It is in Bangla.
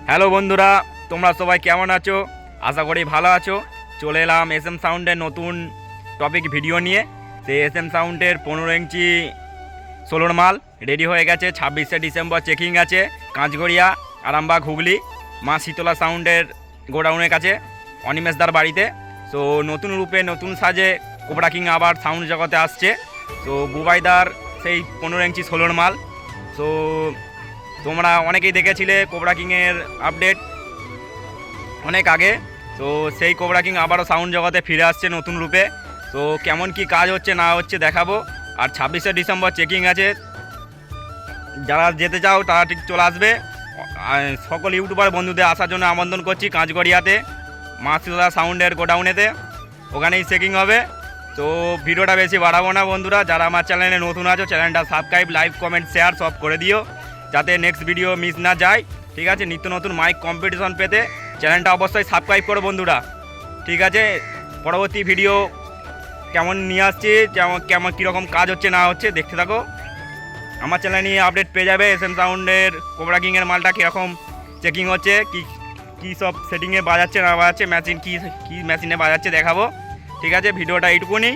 হ্যালো বন্ধুরা, তোমরা সবাই কেমন আছো? আশা করি ভালো আছো। চলে এলাম এসএম সাউন্ডের নতুন টপিক ভিডিও নিয়ে। সেই এসএম সাউন্ডের 15 ইঞ্চি ষোলোর মাল রেডি হয়ে গেছে। 26শে ডিসেম্বর চেকিং আছে কাঁচগড়িয়া, আরামবাগ, হুগলি, মা শীতলা সাউন্ডের গোডাউনের কাছে অনিমেশদার বাড়িতে। সো নতুন রূপে নতুন সাজে কোবরা কিং আবার সাউন্ড জগতে আসছে। সো বুবাইদার সেই 15 ইঞ্চি ষোলোর মাল। সো তোমরা অনেকেই দেখেছিলে কোবরা কিংয়ের আপডেট অনেক আগে। তো সেই কোবরা কিং আবারও সাউন্ড জগতে ফিরে আসছে নতুন রূপে। তো কেমন কি কাজ হচ্ছে না হচ্ছে দেখাবো। আর 26শে ডিসেম্বর চেকিং আছে, যারা যেতে চাও তারা ঠিক চলে আসবে। সকল ইউটিউবার বন্ধুদের আসার জন্য আমন্ত্রণ করছি কাঁচগড়িয়াতে মা শীতলা সাউন্ডের গোডাউনেতে, ওখানেই চেকিং হবে। তো ভিডিওটা বেশি বাড়াবো না বন্ধুরা, যারা আমার চ্যানেলে নতুন আছো চ্যানেলটা সাবস্ক্রাইব, লাইক, কমেন্ট, শেয়ার সব করে দিও যাতে নেক্সট ভিডিও মিস না যায়। ঠিক আছে, নিত্য নতুন মাইক কম্পিটিশন পেতে চ্যানেলটা অবশ্যই সাবস্ক্রাইব করো বন্ধুরা। ঠিক আছে, পরবর্তী ভিডিও কেমন নিয়ে আসছি, কেমন কীরকম কাজ হচ্ছে না হচ্ছে দেখতে থাকো। আমার চ্যানেল নিয়ে আপডেট পেয়ে যাবে। এসএম সাউন্ডের কোবরা কিংয়ের মালটা কীরকম চেকিং হচ্ছে, কী সব সেটিংয়ে বাজাচ্ছে না বাজাচ্ছে, মেশিন কী মেশিনে বাজাচ্ছে দেখাবো। ঠিক আছে, ভিডিওটা এইটুকুনি।